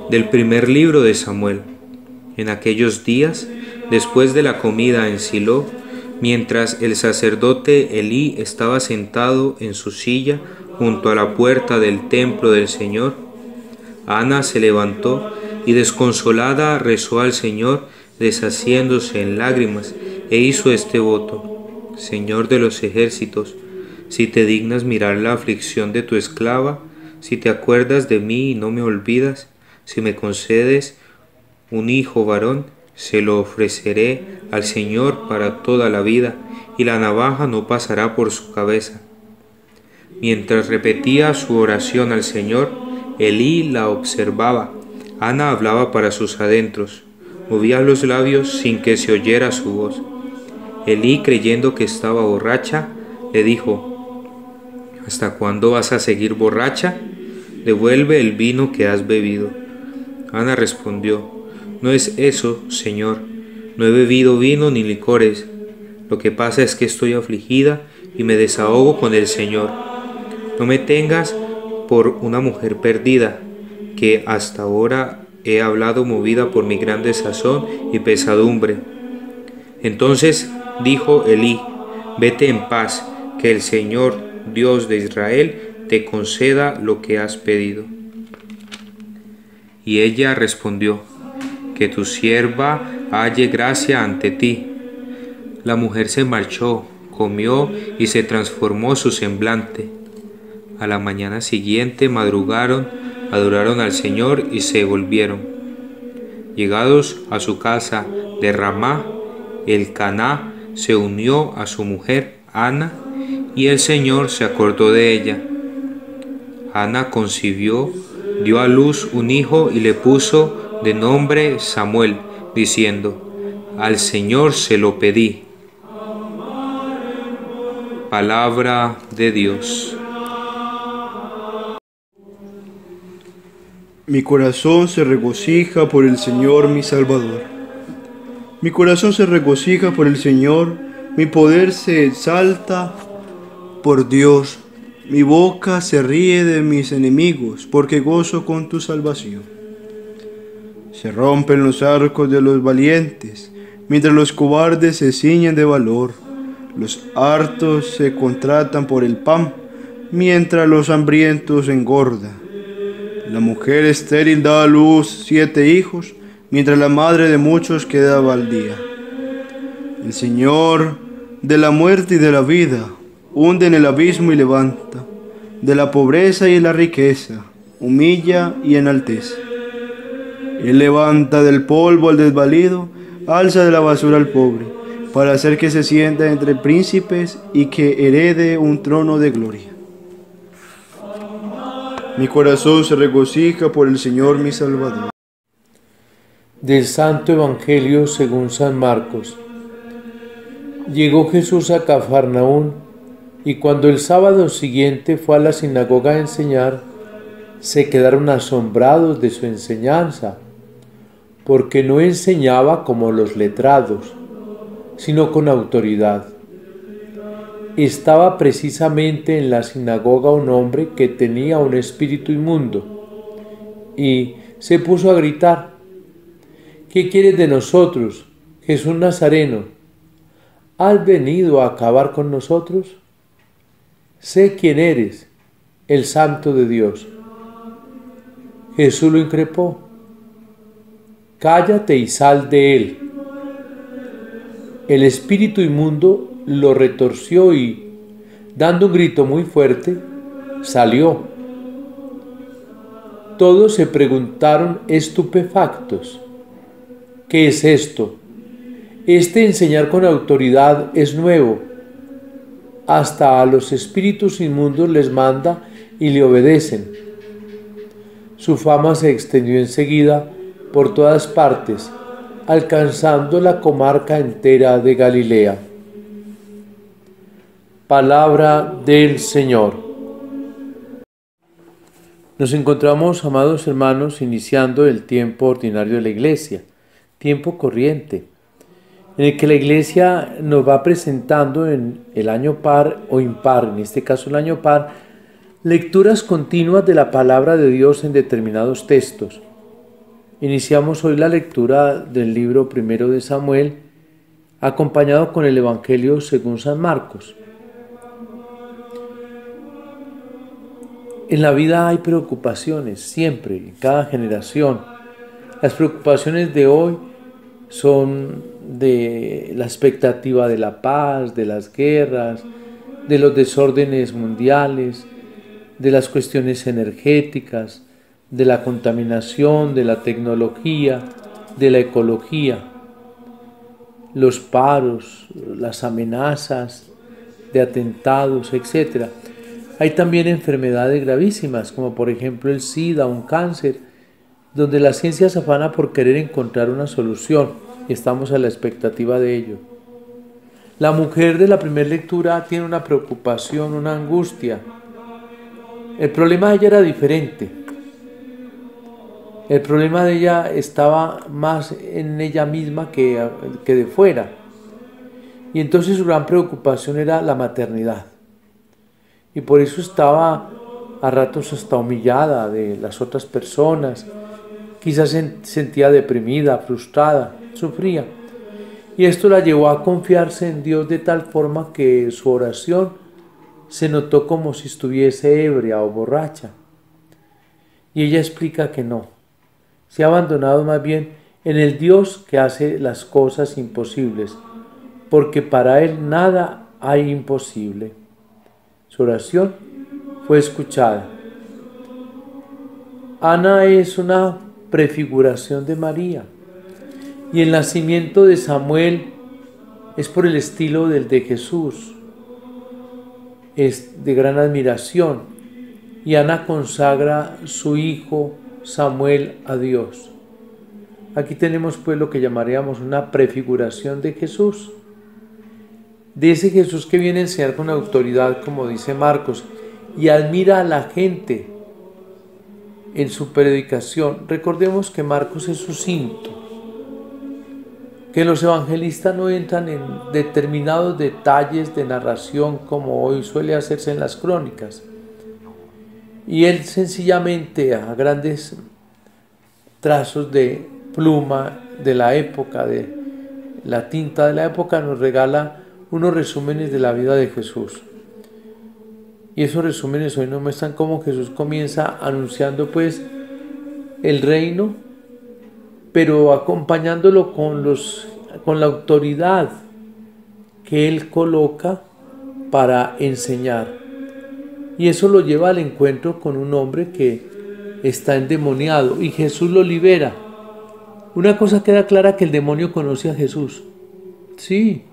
Del primer libro de Samuel. En aquellos días, después de la comida en Silo, mientras el sacerdote Elí estaba sentado en su silla junto a la puerta del templo del Señor, Ana se levantó y desconsolada rezó al Señor, deshaciéndose en lágrimas, e hizo este voto: Señor de los ejércitos, si te dignas mirar la aflicción de tu esclava, si te acuerdas de mí y no me olvidas, si me concedes un hijo varón, se lo ofreceré al Señor para toda la vida, y la navaja no pasará por su cabeza. Mientras repetía su oración al Señor, Elí la observaba. Ana hablaba para sus adentros, movía los labios sin que se oyera su voz. Elí, creyendo que estaba borracha, le dijo: ¿Hasta cuándo vas a seguir borracha? Devuelve el vino que has bebido. Ana respondió: No es eso, Señor, no he bebido vino ni licores. Lo que pasa es que estoy afligida y me desahogo con el Señor. No me tengas por una mujer perdida, que hasta ahora he hablado movida por mi gran desazón y pesadumbre. Entonces dijo Elí: Vete en paz, que el Señor, Dios de Israel, te conceda lo que has pedido. Y ella respondió: Que tu sierva halle gracia ante ti. La mujer se marchó, comió y se transformó su semblante. A la mañana siguiente madrugaron, adoraron al Señor y se volvieron. Llegados a su casa de Ramá, Elcaná se unió a su mujer Ana, y el Señor se acordó de ella. Ana concibió, dio a luz un hijo y le puso de nombre Samuel, diciendo: Al Señor se lo pedí. Palabra de Dios. Mi corazón se regocija por el Señor mi Salvador. Mi corazón se regocija por el Señor, mi poder se exalta por Dios. Mi boca se ríe de mis enemigos, porque gozo con tu salvación. Se rompen los arcos de los valientes, mientras los cobardes se ciñen de valor. Los hartos se contratan por el pan, mientras los hambrientos engordan. La mujer estéril da a luz 7 hijos, mientras la madre de muchos queda baldía. El Señor de la muerte y de la vida hunde en el abismo y levanta, de la pobreza y la riqueza, humilla y enaltece. Él levanta del polvo al desvalido, alza de la basura al pobre, para hacer que se sienta entre príncipes y que herede un trono de gloria. Mi corazón se regocija por el Señor mi Salvador. Del Santo Evangelio según San Marcos. Llegó Jesús a Cafarnaún, y cuando el sábado siguiente fue a la sinagoga a enseñar, se quedaron asombrados de su enseñanza, porque no enseñaba como los letrados, sino con autoridad. Estaba precisamente en la sinagoga un hombre que tenía un espíritu inmundo, y se puso a gritar: ¿Qué quieres de nosotros, Jesús Nazareno? ¿Has venido a acabar con nosotros? Sé quién eres, el Santo de Dios. Jesús lo increpó: Cállate y sal de él. El espíritu inmundo lo retorció y, dando un grito muy fuerte, salió. Todos se preguntaron estupefactos: ¿Qué es esto? Este enseñar con autoridad es nuevo. Hasta a los espíritus inmundos les manda y le obedecen. Su fama se extendió enseguida por todas partes, alcanzando la comarca entera de Galilea. Palabra del Señor. Nos encontramos, amados hermanos, iniciando el tiempo ordinario de la Iglesia, tiempo corriente, en el que la Iglesia nos va presentando en el año par o impar, en este caso el año par, lecturas continuas de la palabra de Dios en determinados textos. Iniciamos hoy la lectura del libro primero de Samuel, acompañado con el Evangelio según San Marcos. En la vida hay preocupaciones, siempre, en cada generación. Las preocupaciones de hoy son de la expectativa de la paz, de las guerras, de los desórdenes mundiales, de las cuestiones energéticas, de la contaminación, de la tecnología, de la ecología, los paros, las amenazas de atentados, etc. Hay también enfermedades gravísimas, como por ejemplo el SIDA, un cáncer, donde la ciencia se afana por querer encontrar una solución y estamos a la expectativa de ello. La mujer de la primera lectura tiene una preocupación, una angustia. El problema de ella era diferente. El problema de ella estaba más en ella misma que de fuera. Y entonces su gran preocupación era la maternidad. Y por eso estaba a ratos hasta humillada de las otras personas. Quizás se sentía deprimida, frustrada, sufría. Y esto la llevó a confiarse en Dios de tal forma que su oración se notó como si estuviese ebria o borracha. Y ella explica que no. Se ha abandonado más bien en el Dios que hace las cosas imposibles, porque para Él nada hay imposible. Su oración fue escuchada. Ana es una prefiguración de María, y el nacimiento de Samuel es por el estilo del de Jesús. Es de gran admiración, y Ana consagra su hijo Samuel a Dios. Aquí tenemos pues lo que llamaríamos una prefiguración de Jesús, de ese Jesús que viene a enseñar con autoridad, como dice Marcos, y admira a la gente en su predicación. Recordemos que Marcos es sucinto, que los evangelistas no entran en determinados detalles de narración como hoy suele hacerse en las crónicas. Y él sencillamente, a grandes trazos de pluma de la época, de la tinta de la época, nos regala unos resúmenes de la vida de Jesús. Y esos resúmenes hoy nos muestran cómo Jesús comienza anunciando pues el reino, pero acompañándolo con la autoridad que Él coloca para enseñar. Y eso lo lleva al encuentro con un hombre que está endemoniado y Jesús lo libera. Una cosa queda clara, que el demonio conoce a Jesús. Sí,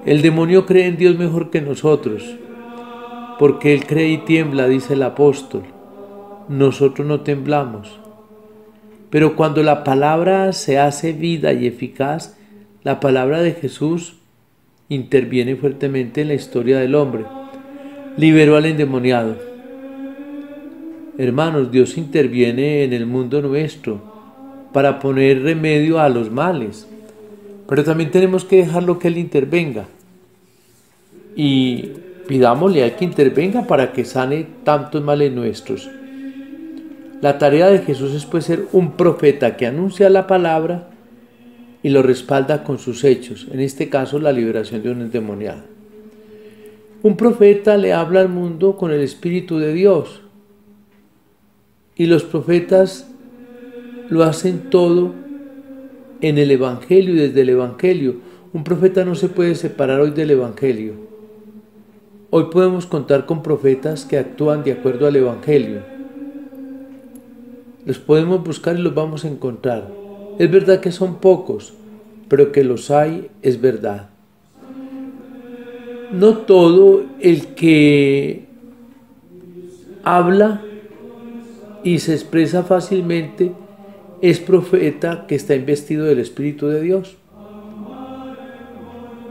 el demonio cree en Dios mejor que nosotros, porque él cree y tiembla, dice el apóstol. Nosotros no temblamos. Pero cuando la palabra se hace vida y eficaz, la palabra de Jesús interviene fuertemente en la historia del hombre. Liberó al endemoniado. Hermanos, Dios interviene en el mundo nuestro para poner remedio a los males. Pero también tenemos que dejarlo que Él intervenga. Y pidámosle a Él que intervenga para que sane tantos males nuestros. La tarea de Jesús es pues ser un profeta que anuncia la palabra y lo respalda con sus hechos, en este caso la liberación de un endemoniado. Un profeta le habla al mundo con el Espíritu de Dios, y los profetas lo hacen todo en el Evangelio y desde el Evangelio. Un profeta no se puede separar hoy del Evangelio. Hoy podemos contar con profetas que actúan de acuerdo al Evangelio. Los podemos buscar y los vamos a encontrar. Es verdad que son pocos, pero que los hay es verdad. No todo el que habla y se expresa fácilmente es profeta que está investido del Espíritu de Dios.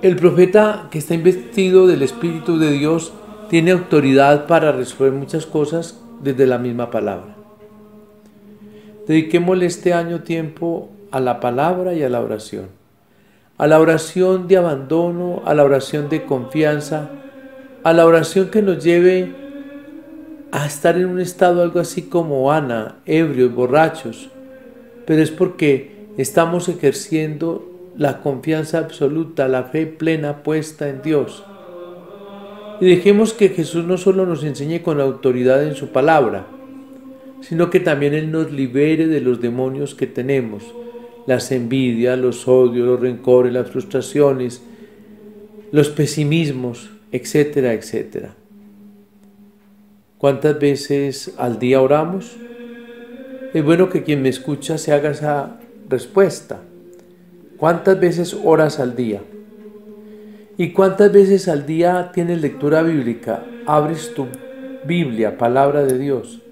El profeta que está investido del Espíritu de Dios tiene autoridad para resolver muchas cosas desde la misma palabra. Dediquémosle este año tiempo a la palabra y a la oración. A la oración de abandono, a la oración de confianza, a la oración que nos lleve a estar en un estado algo así como Ana, ebrios, borrachos, pero es porque estamos ejerciendo la confianza absoluta, la fe plena puesta en Dios. Y dejemos que Jesús no solo nos enseñe con autoridad en su palabra, sino que también Él nos libere de los demonios que tenemos, las envidias, los odios, los rencores, las frustraciones, los pesimismos, etcétera, etcétera. ¿Cuántas veces al día oramos? Es bueno que quien me escucha se haga esa respuesta. ¿Cuántas veces oras al día? ¿Y cuántas veces al día tienes lectura bíblica? Abres tu Biblia, palabra de Dios.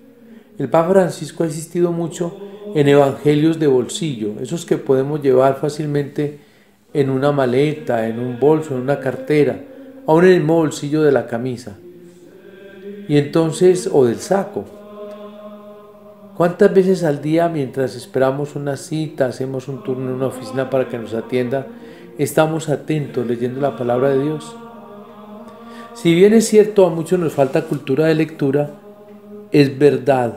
El Papa Francisco ha insistido mucho en evangelios de bolsillo, esos que podemos llevar fácilmente en una maleta, en un bolso, en una cartera, aún en el mismo bolsillo de la camisa. Y entonces, o del saco. ¿Cuántas veces al día, mientras esperamos una cita, hacemos un turno en una oficina para que nos atienda, estamos atentos leyendo la palabra de Dios? Si bien es cierto, a muchos nos falta cultura de lectura, es verdad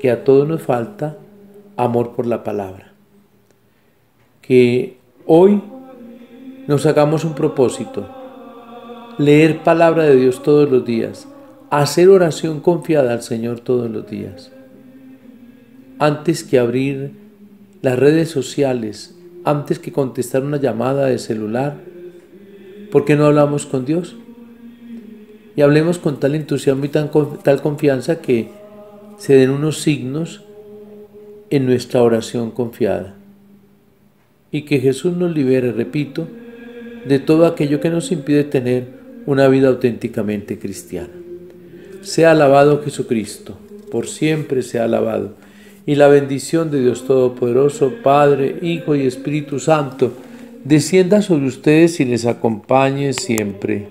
que a todos nos falta amor por la palabra. Que hoy nos hagamos un propósito, leer palabra de Dios todos los días, hacer oración confiada al Señor todos los días. Antes que abrir las redes sociales, antes que contestar una llamada de celular, ¿por qué no hablamos con Dios? Y hablemos con tal entusiasmo y tal confianza que se den unos signos en nuestra oración confiada. Y que Jesús nos libere, repito, de todo aquello que nos impide tener una vida auténticamente cristiana. Sea alabado Jesucristo, por siempre sea alabado. Y la bendición de Dios Todopoderoso, Padre, Hijo y Espíritu Santo, descienda sobre ustedes y les acompañe siempre.